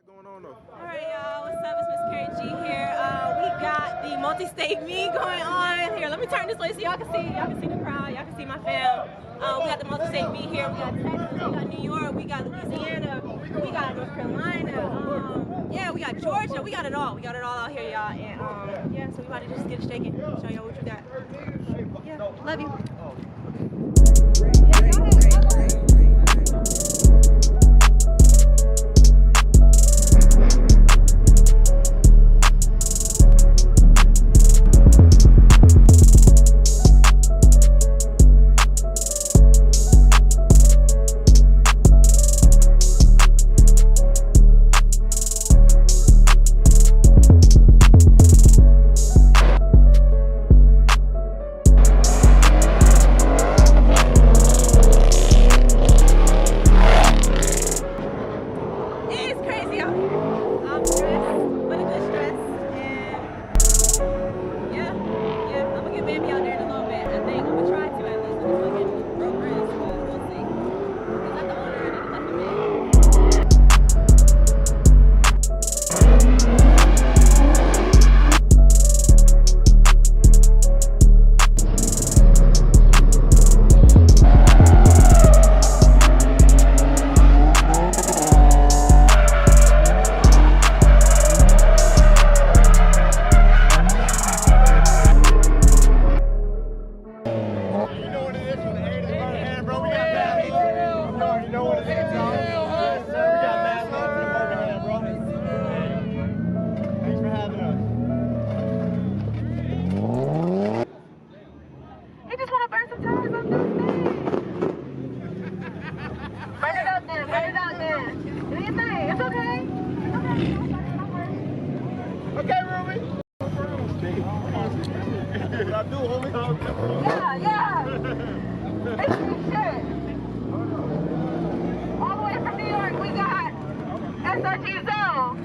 going on though? All right, y'all. What's up? It's MsKeriG here. We got the multi-state meet going on here. Let me turn this way so y'all can see. Y'all can see the crowd. Y'all can see my fam. We got the multi-state meet here. We got Texas. We got New York. We got Louisiana. We got North Carolina. Yeah, we got Georgia. We got it all. We got it all out here, y'all. And yeah, so we about to just get it shaking. Show y'all what we got. Yeah, love you. I'm stressed, but a good stress, and yeah, I'm gonna get Bambi out there in a little bit. I think I'm gonna try to at least with this fucking broke wrist, but we'll see. He's not the owner, I need to let him in. Yeah. It's shit. All the way from New York, we got SRG Zone.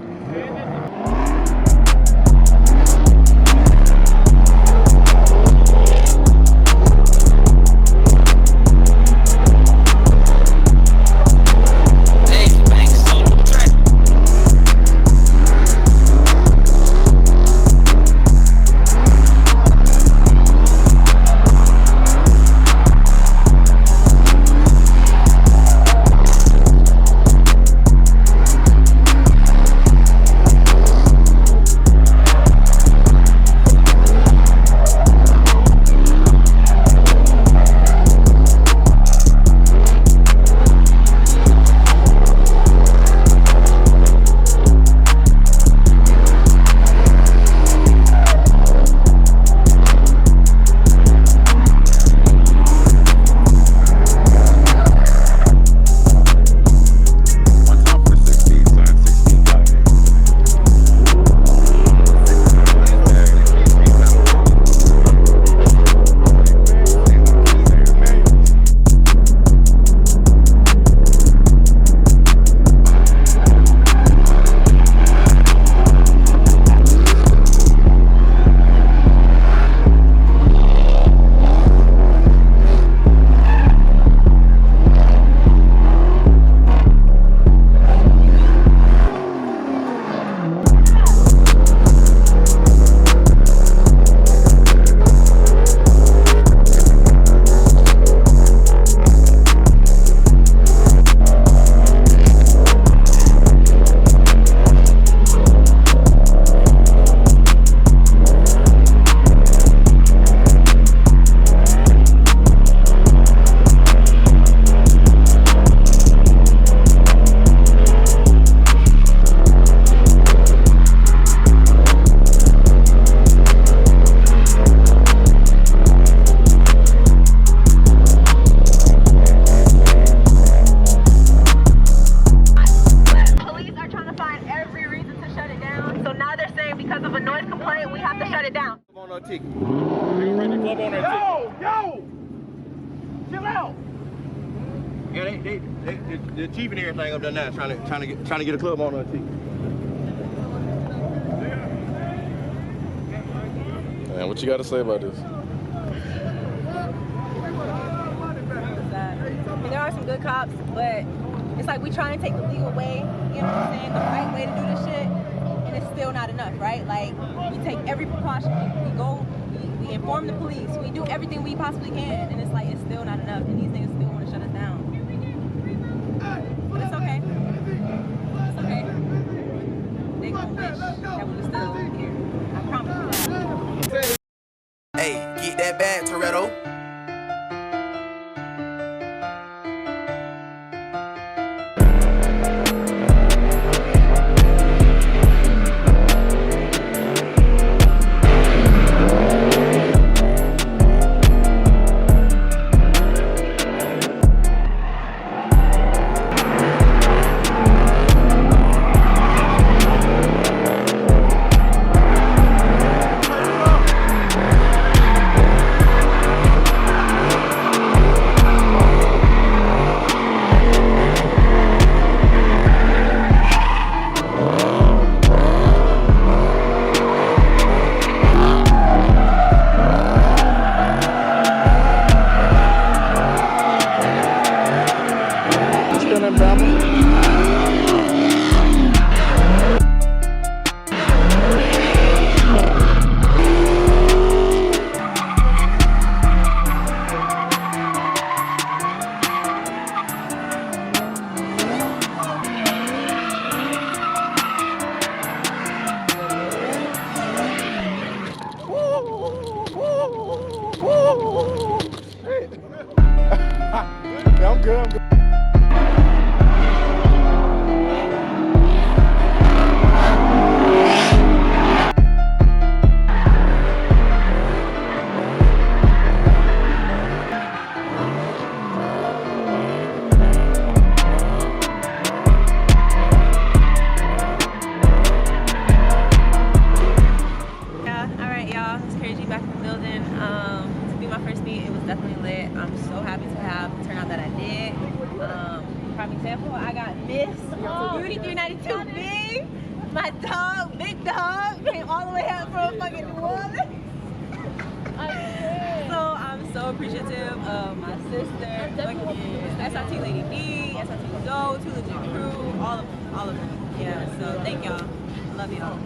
Yeah, they're achieving everything up there now, trying to get a club on TV. Man, what you got to say about this? There are some good cops, but it's like we try and take the legal way, you know what I'm saying, the right way to do this shit, and it's still not enough, right? Like, we take every precaution, we inform the police, we do everything we possibly can, and it's like, it's still not enough, and these niggas still want to shut us down. But it's okay. It's okay. They gonna wish that we were still here. I promise you that. Hey, get that bag, Toretto. Yeah, I'm good. Alright y'all, it's KERI back in the building. To be my first meet, it was definitely lit. I'm so happy to have the turnout that I did. Prime example, I got Miss Beauty 392 Big. My dog, Big Dog, came all the way out from fucking New Orleans. So I'm so appreciative of my sister, SRT Lady B, SRT Zoe, Too Legit Crew, all of them. Yeah, so thank y'all. I love y'all.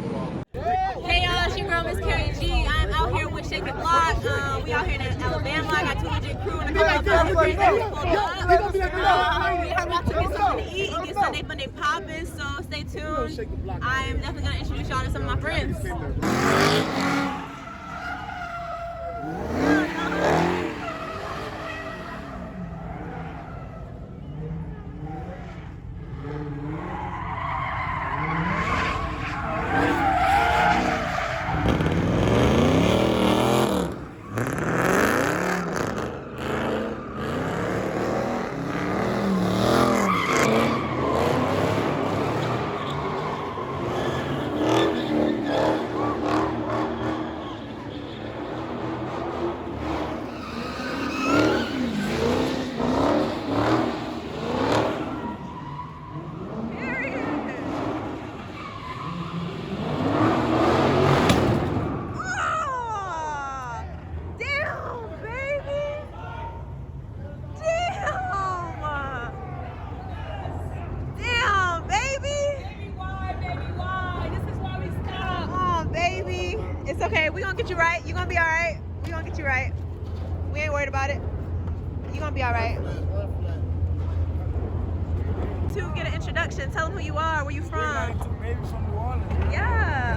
Hey y'all, it's your girl MsKeriG. I'm out here with Shake the Block. We out here in Alabama. I got Too Legit Crew and a couple of other friends that we pulled up. We are about to get something to eat and get Sunday Funday poppin', so stay tuned. I'm definitely gonna introduce y'all to some of my friends. It's okay, we gonna get you right. You gonna be all right. We gonna get you right. We ain't worried about it. You gonna be all right. To get an introduction, tell them who you are, where you from. Maybe from New Orleans. Yeah.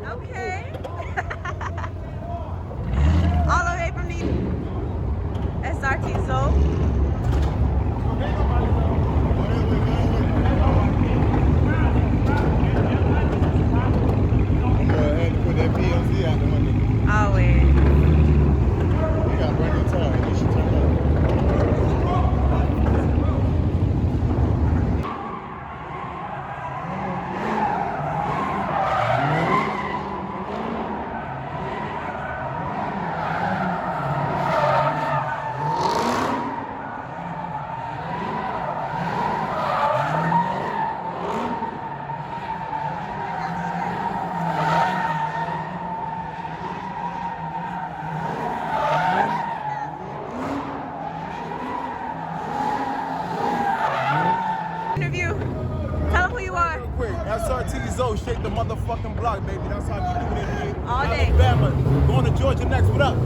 Okay. All the way from the SRT Zoe. I'm gonna have to put that PLC out the window. Always. You got a brand new tire. You should turn it on. SRTZO, shake the motherfucking block, baby. That's how we do it here. All day. Alabama. Going to Georgia next. What up?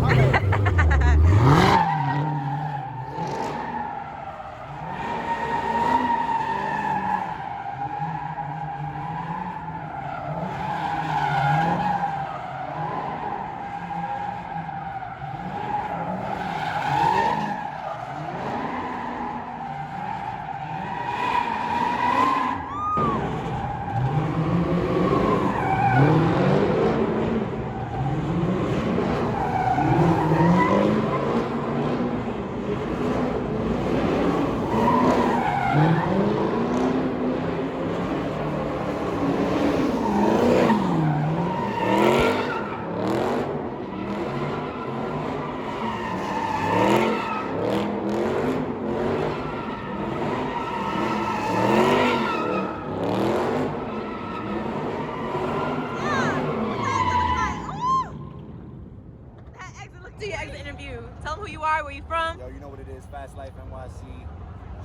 Do your exit interview. Tell them who you are, where you from. Yo, you know what it is, Fast Life NYC.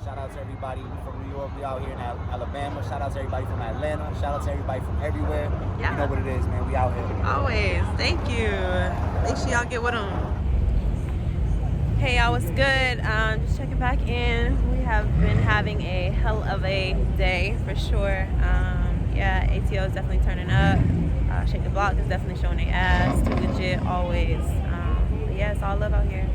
Shout out to everybody from New York, we out here in Alabama. Shout out to everybody from Atlanta. Shout out to everybody from everywhere. Yeah. You know what it is, man, we out here. Always. Thank you. Make sure y'all get with them. Hey y'all, what's good? Just checking back in. We have been having a hell of a day for sure. Yeah, ATO is definitely turning up. Shake the Block is definitely showing their ass. Too legit, always. But yeah, it's all love out here.